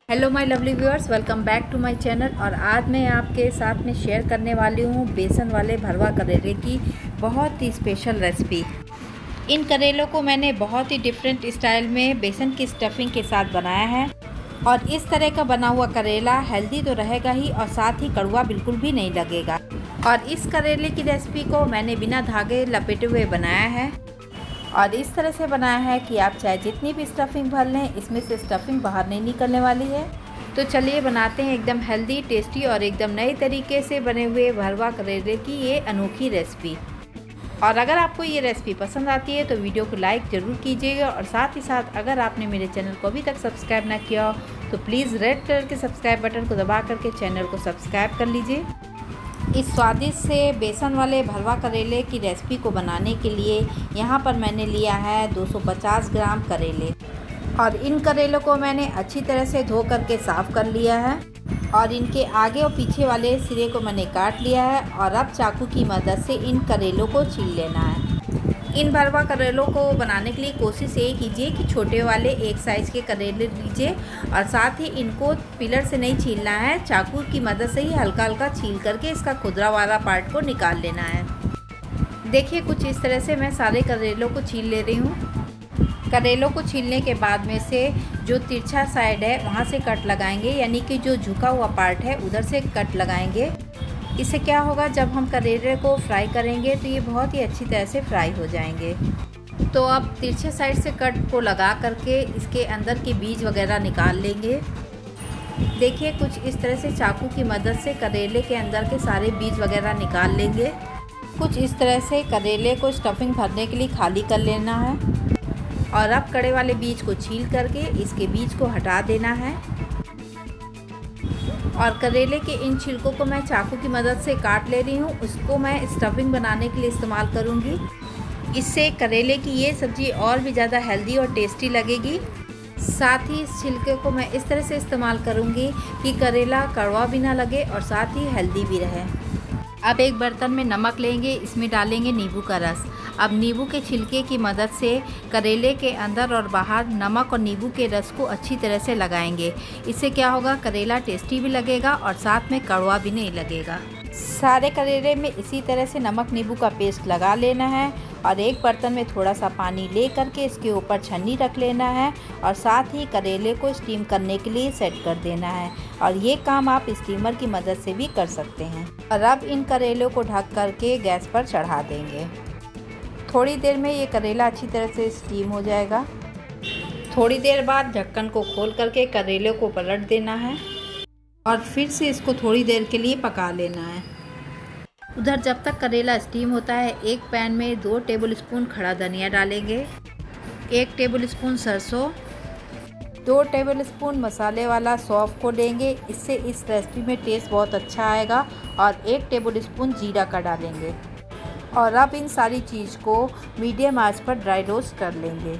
Hello my lovely viewers, welcome back to my channel. और आज मैं आपके साथ में शेयर करने वाली हूँ बेसन वाले भरवा करेले की बहुत ही स्पेशल रेसिपी। इन करेलों को मैंने बहुत ही डिफरेंट स्टाइल में बेसन की स्टफिंग के साथ बनाया है। और इस तरह का बना हुआ करेला हेल्दी तो रहेगा ही और साथ ही कड़वा बिल्कुल भी नहीं लगेगा। और इस करेले की रेसिपी को मैंने बिना धागे लपेटे हुए बनाया है और इस तरह से बनाया है कि आप चाहे जितनी भी स्टफिंग भर लें, इसमें से स्टफिंग बाहर नहीं निकलने वाली है। तो चलिए बनाते हैं एकदम हेल्दी, टेस्टी और एकदम नए तरीके से बने हुए भरवा करेले की ये अनोखी रेसिपी। और अगर आपको ये रेसिपी पसंद आती है तो वीडियो को लाइक ज़रूर कीजिएगा। और साथ ही साथ अगर आपने मेरे चैनल को अभी तक सब्सक्राइब ना किया हो तो प्लीज़ रेड कलर के सब्सक्राइब बटन को दबा करके चैनल को सब्सक्राइब कर लीजिए। इस स्वादिष्ट से बेसन वाले भरवा करेले की रेसिपी को बनाने के लिए यहाँ पर मैंने लिया है 250 ग्राम करेले। और इन करेलों को मैंने अच्छी तरह से धो करके साफ़ कर लिया है और इनके आगे और पीछे वाले सिरे को मैंने काट लिया है। और अब चाकू की मदद से इन करेलों को छील लेना है। इन भरवा करेलों को बनाने के लिए कोशिश ये कीजिए कि छोटे वाले एक साइज़ के करेले लीजिए और साथ ही इनको पिलर से नहीं छीलना है, चाकू की मदद से ही हल्का हल्का छील करके इसका खुदरा वाला पार्ट को निकाल लेना है। देखिए कुछ इस तरह से मैं सारे करेलों को छील ले रही हूँ। करेलों को छीलने के बाद में से जो तिरछा साइड है वहाँ से कट लगाएंगे, यानी कि जो झुका हुआ पार्ट है उधर से कट लगाएंगे। इससे क्या होगा, जब हम करेले को फ्राई करेंगे तो ये बहुत ही अच्छी तरह से फ्राई हो जाएंगे। तो अब तिरछे साइड से कट को लगा करके इसके अंदर के बीज वगैरह निकाल लेंगे। देखिए कुछ इस तरह से चाकू की मदद से करेले के अंदर के सारे बीज वगैरह निकाल लेंगे। कुछ इस तरह से करेले को स्टफिंग भरने के लिए खाली कर लेना है। और अब कड़े वाले बीज को छील करके इसके बीज को हटा देना है। और करेले के इन छिलकों को मैं चाकू की मदद से काट ले रही हूँ। उसको मैं स्टफिंग बनाने के लिए इस्तेमाल करूँगी। इससे करेले की ये सब्ज़ी और भी ज़्यादा हेल्दी और टेस्टी लगेगी। साथ ही इस छिलके को मैं इस तरह से इस्तेमाल करूँगी कि करेला कड़वा भी ना लगे और साथ ही हेल्दी भी रहे। अब एक बर्तन में नमक लेंगे, इसमें डालेंगे नींबू का रस। अब नींबू के छिलके की मदद से करेले के अंदर और बाहर नमक और नींबू के रस को अच्छी तरह से लगाएंगे। इससे क्या होगा, करेला टेस्टी भी लगेगा और साथ में कड़वा भी नहीं लगेगा। सारे करेले में इसी तरह से नमक नींबू का पेस्ट लगा लेना है। और एक बर्तन में थोड़ा सा पानी ले करके इसके ऊपर छन्नी रख लेना है और साथ ही करेले को स्टीम करने के लिए सेट कर देना है। और ये काम आप स्टीमर की मदद से भी कर सकते हैं। और अब इन करेलों को ढक करके गैस पर चढ़ा देंगे। थोड़ी देर में ये करेला अच्छी तरह से स्टीम हो जाएगा। थोड़ी देर बाद ढक्कन को खोल करके करेले को पलट देना है और फिर से इसको थोड़ी देर के लिए पका लेना है। उधर जब तक करेला स्टीम होता है, एक पैन में 2 टेबलस्पून खड़ा धनिया डालेंगे, 1 टेबलस्पून सरसों, 2 टेबलस्पून मसाले वाला सौंफ को लेंगे। इससे इस रेसिपी में टेस्ट बहुत अच्छा आएगा। और 1 टेबलस्पून जीरा का डालेंगे। और अब इन सारी चीज़ को मीडियम आंच पर ड्राई रोस्ट कर लेंगे।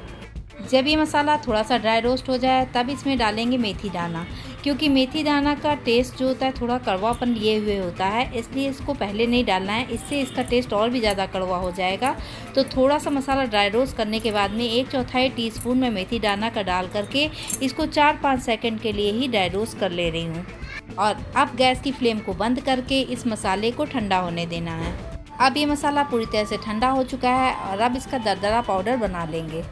जब ये मसाला थोड़ा सा ड्राई रोस्ट हो जाए तब इसमें डालेंगे मेथी दाना, क्योंकि मेथी दाना का टेस्ट जो होता है थोड़ा कड़वापन लिए हुए होता है, इसलिए इसको पहले नहीं डालना है, इससे इसका टेस्ट और भी ज़्यादा कड़वा हो जाएगा। तो थोड़ा सा मसाला ड्राई रोस्ट करने के बाद में 1/4 टीस्पून में मेथी दाना का डाल करके इसको 4-5 सेकंड के लिए ही ड्राई रोस्ट कर ले रही हूँ। और अब गैस की फ्लेम को बंद करके इस मसाले को ठंडा होने देना है। अब ये मसाला पूरी तरह से ठंडा हो चुका है और अब इसका दरदरा पाउडर बना लेंगे।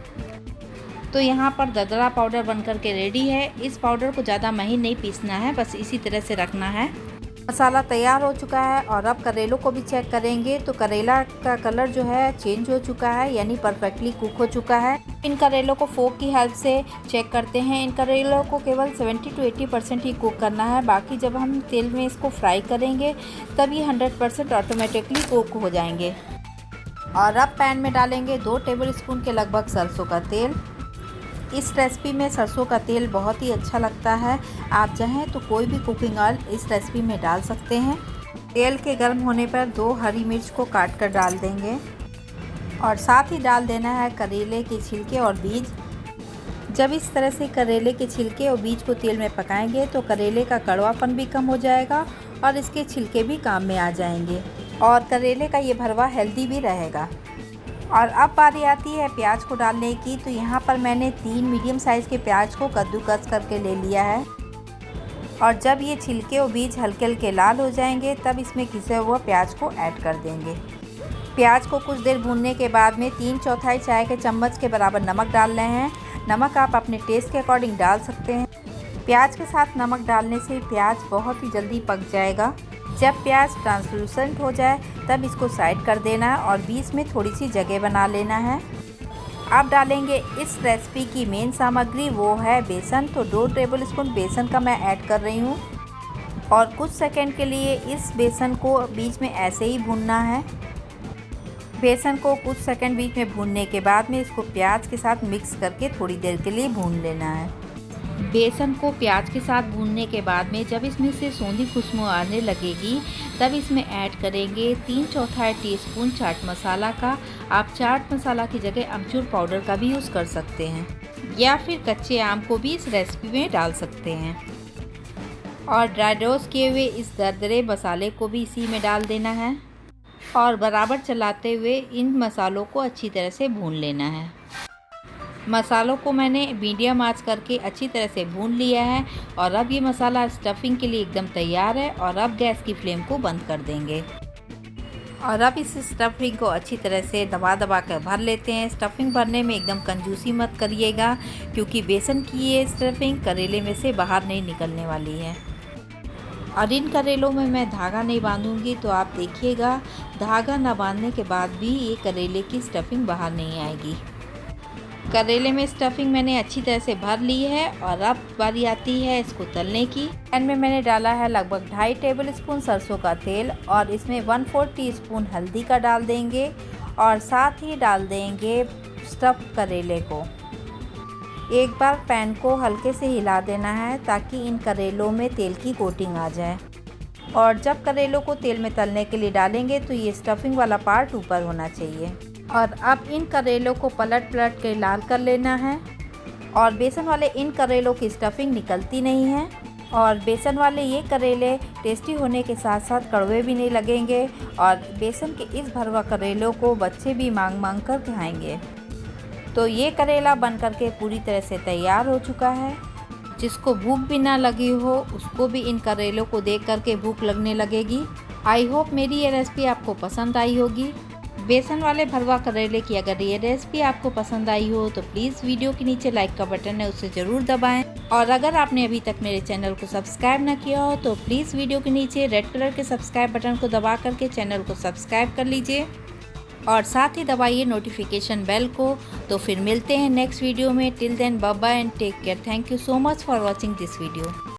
तो यहाँ पर दरदरा पाउडर बनकर के रेडी है। इस पाउडर को ज़्यादा महीन नहीं पीसना है, बस इसी तरह से रखना है। मसाला तैयार हो चुका है और अब करेलों को भी चेक करेंगे। तो करेला का कलर जो है चेंज हो चुका है, यानी परफेक्टली कुक हो चुका है। इन करेलों को फोक की हेल्प से चेक करते हैं। इन करेलों को केवल 70 to 80% ही कुक करना है, बाकी जब हम तेल में इसको फ्राई करेंगे तब ये 100% ऑटोमेटिकली कुक हो जाएंगे। और अब पैन में डालेंगे 2 टेबलस्पून के लगभग सरसों का तेल। इस रेसिपी में सरसों का तेल बहुत ही अच्छा लगता है। आप चाहें तो कोई भी कुकिंग ऑयल इस रेसिपी में डाल सकते हैं। तेल के गर्म होने पर 2 हरी मिर्च को काट कर डाल देंगे और साथ ही डाल देना है करेले के छिलके और बीज। जब इस तरह से करेले के छिलके और बीज को तेल में पकाएंगे तो करेले का कड़वापन भी कम हो जाएगा और इसके छिलके भी काम में आ जाएंगे और करेले का ये भरवा हेल्दी भी रहेगा। और अब बारी आती है प्याज को डालने की। तो यहाँ पर मैंने 3 मीडियम साइज़ के प्याज को कद्दूकस करके ले लिया है। और जब ये छिलके और बीज हल्के हल्के लाल हो जाएंगे तब इसमें घिसा हुआ प्याज को ऐड कर देंगे। प्याज को कुछ देर भूनने के बाद में 3/4 चाय के चम्मच के बराबर नमक डाल रहे हैं। नमक आप अपने टेस्ट के अकॉर्डिंग डाल सकते हैं। प्याज के साथ नमक डालने से प्याज बहुत ही जल्दी पक जाएगा। जब प्याज ट्रांसलूसेंट हो जाए तब इसको साइड कर देना है और बीच में थोड़ी सी जगह बना लेना है। अब डालेंगे इस रेसिपी की मेन सामग्री, वो है बेसन। तो 2 टेबलस्पून बेसन का मैं ऐड कर रही हूँ और कुछ सेकंड के लिए इस बेसन को बीच में ऐसे ही भूनना है। बेसन को कुछ सेकंड बीच में भूनने के बाद में इसको प्याज के साथ मिक्स करके थोड़ी देर के लिए भून लेना है। बेसन को प्याज के साथ भूनने के बाद में जब इसमें से सौंधी खुशबू आने लगेगी तब इसमें ऐड करेंगे 3/4 टीस्पून चाट मसाला का। आप चाट मसाला की जगह अमचूर पाउडर का भी यूज़ कर सकते हैं या फिर कच्चे आम को भी इस रेसिपी में डाल सकते हैं। और ड्राई रोस्ट किए हुए इस दरदरे मसाले को भी इसी में डाल देना है और बराबर चलाते हुए इन मसालों को अच्छी तरह से भून लेना है। मसालों को मैंने मीडियम आंच करके अच्छी तरह से भून लिया है और अब ये मसाला स्टफिंग के लिए एकदम तैयार है। और अब गैस की फ्लेम को बंद कर देंगे और अब इस स्टफिंग को अच्छी तरह से दबा दबा कर भर लेते हैं। स्टफिंग भरने में एकदम कंजूसी मत करिएगा क्योंकि बेसन की ये स्टफिंग करेले में से बाहर नहीं निकलने वाली है। और इन करेलों में मैं धागा नहीं बांधूंगी, तो आप देखिएगा धागा ना बांधने के बाद भी ये करेले की स्टफिंग बाहर नहीं आएगी। करेले में स्टफिंग मैंने अच्छी तरह से भर ली है और अब बारी आती है इसको तलने की। पैन में मैंने डाला है लगभग 2.5 टेबलस्पून सरसों का तेल और इसमें 1/4 टीस्पून हल्दी का डाल देंगे और साथ ही डाल देंगे स्टफ करेले को। एक बार पैन को हल्के से हिला देना है ताकि इन करेलों में तेल की कोटिंग आ जाए। और जब करेलों को तेल में तलने के लिए डालेंगे तो ये स्टफिंग वाला पार्ट ऊपर होना चाहिए। और अब इन करेलों को पलट पलट के लाल कर लेना है। और बेसन वाले इन करेलों की स्टफिंग निकलती नहीं है और बेसन वाले ये करेले टेस्टी होने के साथ साथ कड़वे भी नहीं लगेंगे और बेसन के इस भरवा करेलों को बच्चे भी मांग मांग कर खाएंगे। तो ये करेला बन करके पूरी तरह से तैयार हो चुका है। जिसको भूख भी ना लगी हो उसको भी इन करेलों को देख करके भूख लगने लगेगी। आई होप मेरी ये रेसिपी आपको पसंद आई होगी। बेसन वाले भरवा करेले की अगर ये रेसिपी आपको पसंद आई हो तो प्लीज़ वीडियो के नीचे लाइक का बटन है उसे ज़रूर दबाएं। और अगर आपने अभी तक मेरे चैनल को सब्सक्राइब ना किया हो तो प्लीज़ वीडियो के नीचे रेड कलर के सब्सक्राइब बटन को दबा करके चैनल को सब्सक्राइब कर लीजिए और साथ ही दबाइए नोटिफिकेशन बेल को। तो फिर मिलते हैं नेक्स्ट वीडियो में। Till then bye bye and take care. Thank you so much for watching this video.